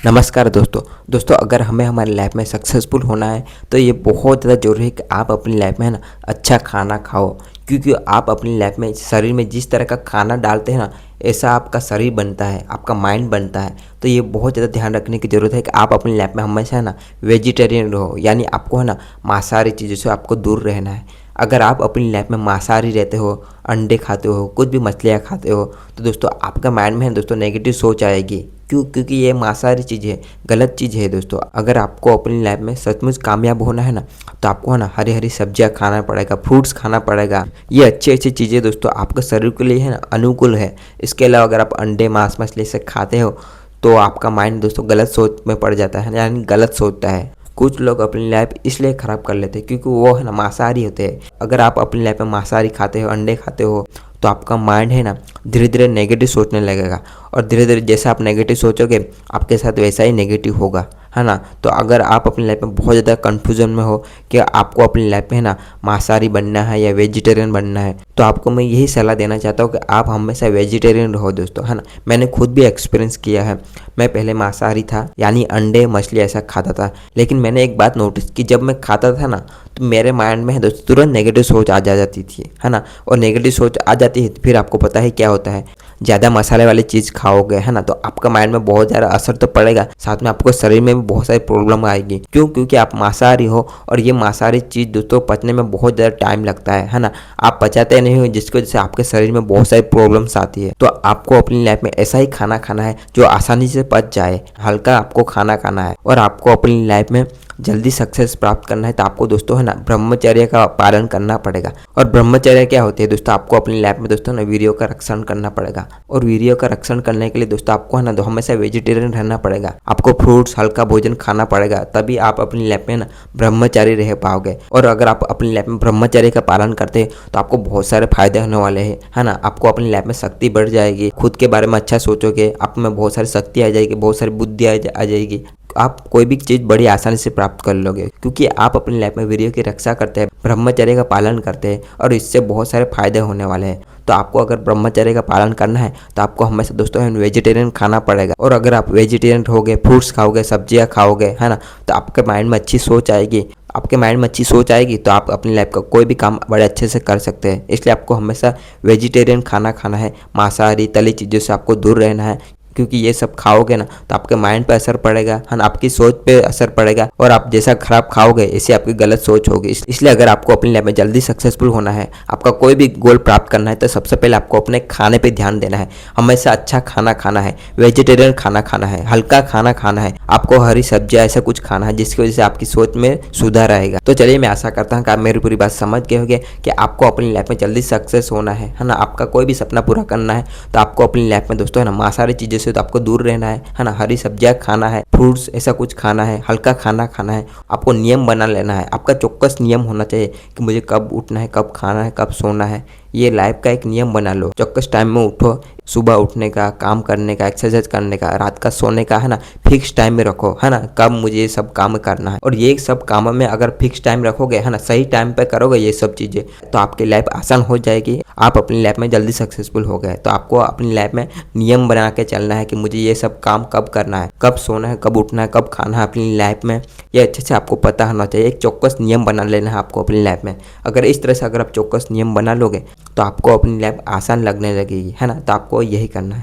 नमस्कार दोस्तों अगर हमें हमारी लाइफ में सक्सेसफुल होना है तो ये बहुत ज़्यादा ज़रूरी है कि आप अपनी लाइफ में है ना अच्छा खाना खाओ। क्योंकि आप अपनी लाइफ में शरीर में जिस तरह का खाना डालते हैं ना ऐसा आपका शरीर बनता है, आपका माइंड बनता है। तो ये बहुत ज़्यादा ध्यान रखने की ज़रूरत है कि आप अपनी लाइफ में हमेशा है ना वेजिटेरियन रहो, यानी आपको है ना मांसाहारी चीज़ों से आपको दूर रहना है। अगर आप अपनी लाइफ में मांसाहारी रहते हो, अंडे खाते हो, कुछ भी मछलियाँ खाते हो, तो दोस्तों आपका माइंड में है दोस्तों नेगेटिव सोच आएगी। क्योंकि ये मांसाहारी चीज़ है, गलत चीज़ है दोस्तों। अगर आपको अपनी लाइफ में सचमुच कामयाब होना है ना तो आपको है ना हरी हरी सब्जियां खाना पड़ेगा, फ्रूट्स खाना पड़ेगा। ये अच्छी अच्छी चीज़ें दोस्तों आपके शरीर के लिए है ना अनुकूल है। इसके अलावा अगर आप अंडे मांस मछली से खाते हो तो आपका माइंड दोस्तों गलत सोच में पड़ जाता है, यानी गलत सोचता है। कुछ लोग अपनी लाइफ इसलिए ख़राब कर लेते हैं क्योंकि वो है ना मांसाहारी होते हैं। अगर आप अपनी लाइफ में मांसाहारी खाते हो, अंडे खाते हो, तो आपका माइंड है ना धीरे धीरे नेगेटिव सोचने लगेगा। और धीरे धीरे जैसा आप नेगेटिव सोचोगे आपके साथ वैसा ही नेगेटिव होगा, है ना। तो अगर आप अपनी लाइफ में बहुत ज़्यादा कन्फ्यूजन में हो कि आपको अपनी लाइफ में है ना मांसाहारी बनना है या वेजिटेरियन बनना है, तो आपको मैं यही सलाह देना चाहता हूँ कि आप हमेशा वेजिटेरियन रहो दोस्तों, है ना। मैंने खुद भी एक्सपीरियंस किया है। मैं पहले मांसाहारी था, यानी अंडे मछली ऐसा खाता था। लेकिन मैंने एक बात नोटिस की, जब मैं खाता था ना तो मेरे माइंड में है दोस्तों तुरंत नेगेटिव सोच आ जाती थी, है ना। और नेगेटिव सोच आ जाती है तो फिर आपको पता है क्या होता है, ज़्यादा मसाले वाली चीज़ खाओगे, है ना, तो आपका माइंड में बहुत ज़्यादा असर तो पड़ेगा, साथ में आपको शरीर में भी बहुत सारी प्रॉब्लम आएगी। क्योंकि आप मांसाहारी हो और ये मांसाहारी चीज़ दोस्तों पचने में बहुत ज़्यादा टाइम लगता है ना। आप पचाते नहीं हो, जिसकी वजह से आपके शरीर में बहुत सारी प्रॉब्लम्स आती है। तो आपको अपनी लाइफ में ऐसा ही खाना खाना है जो आसानी से पच जाए, हल्का आपको खाना खाना है। और आपको अपनी लाइफ में जल्दी सक्सेस प्राप्त करना है तो आपको दोस्तों है ना ब्रह्मचर्य का पालन करना पड़ेगा। और ब्रह्मचर्य क्या होती है दोस्तों, आपको अपनी लाइफ में दोस्तों ना वीर्यों का रक्षण करना पड़ेगा। और वीर्यों का रक्षण करने के लिए दोस्तों आपको है ना हमेशा वेजिटेरियन रहना पड़ेगा। आपको फ्रूट्स हल्का भोजन खाना पड़ेगा, तभी आप अपनी लाइफ में ना ब्रह्मचारी रह पाओगे। और अगर आप अपनी लाइफ में ब्रह्मचर्य का पालन करते हैं तो आपको बहुत सारे फायदे होने वाले हैं, है ना। आपको अपनी लाइफ में शक्ति बढ़ जाएगी, खुद के बारे में अच्छा सोचोगे, आप में बहुत सारी शक्ति आ जाएगी, बहुत सारी बुद्धि आ जाएगी। आप कोई भी चीज़ बड़ी आसानी से प्राप्त कर लोगे क्योंकि आप अपनी लाइफ में वीर्य की रक्षा करते हैं, ब्रह्मचर्य का पालन करते हैं और इससे बहुत सारे फायदे होने वाले हैं। तो आपको अगर ब्रह्मचर्य का पालन करना है तो आपको हमेशा दोस्तों वेजिटेरियन खाना पड़ेगा। और अगर आप वेजिटेरियन रहोगे, फ्रूट्स खाओगे, सब्जियां खाओगे, है ना, तो आपके माइंड में अच्छी सोच आएगी। आपके माइंड में अच्छी सोच आएगी तो आप अपनी लाइफ का कोई भी काम बड़े अच्छे से कर सकते हैं। इसलिए आपको हमेशा वेजिटेरियन खाना खाना है, मांसाहारी तली चीज़ों से आपको दूर रहना है। क्योंकि ये सब खाओगे ना तो आपके माइंड पे असर पड़ेगा, है ना, आपकी सोच पे असर पड़ेगा। और आप जैसा खराब खाओगे ऐसे आपकी गलत सोच होगी। इसलिए अगर आपको अपनी लाइफ में जल्दी सक्सेसफुल होना है, आपका कोई भी गोल प्राप्त करना है, तो सबसे पहले आपको अपने खाने पे ध्यान देना है। हमेशा अच्छा खाना खाना है, वेजिटेरियन खाना खाना है, हल्का खाना खाना है, आपको हरी सब्जियां ऐसा कुछ खाना है जिसकी वजह से आपकी सोच में सुधार आएगा। तो चलिए, मैं आशा करता हूँ कि आप मेरी पूरी बात समझ गए होंगे कि आपको अपनी लाइफ में जल्दी सक्सेस होना है ना। आपका कोई भी सपना पूरा करना है तो आपको अपनी लाइफ में दोस्तों है ना मांसाहारी चीज़ों से तो आपको दूर रहना है ना। हरी सब्जियां खाना है, फ्रूट्स ऐसा कुछ खाना है, हल्का खाना खाना है। आपको नियम बना लेना है, आपका चौक्कस नियम होना चाहिए कि मुझे कब उठना है, कब खाना है, कब सोना है। ये लाइफ का एक नियम बना लो। चौक्कस टाइम में उठो, सुबह उठने का, काम करने का, एक्सरसाइज करने का, रात का सोने का, है ना, फिक्स टाइम में रखो, है ना, कब मुझे ये सब काम करना है। और ये सब कामों में अगर फिक्स टाइम रखोगे, है ना, सही टाइम पे करोगे ये सब चीज़ें, तो आपकी लाइफ आसान हो जाएगी। आप अपनी लाइफ में जल्दी सक्सेसफुल हो गए। तो आपको अपनी लाइफ में नियम बना के चलना है कि मुझे ये सब काम कब करना है, कब सोना है, कब उठना है, कब खाना है अपनी लाइफ में। ये अच्छे से आपको पता होना चाहिए। एक चौक्कस नियम बना लेना है आपको अपनी लाइफ में। अगर इस तरह से अगर आप चौक्कस नियम बना लोगे तो आपको अपनी लाइफ आसान लगने लगेगी, है ना। तो आपको यही करना है।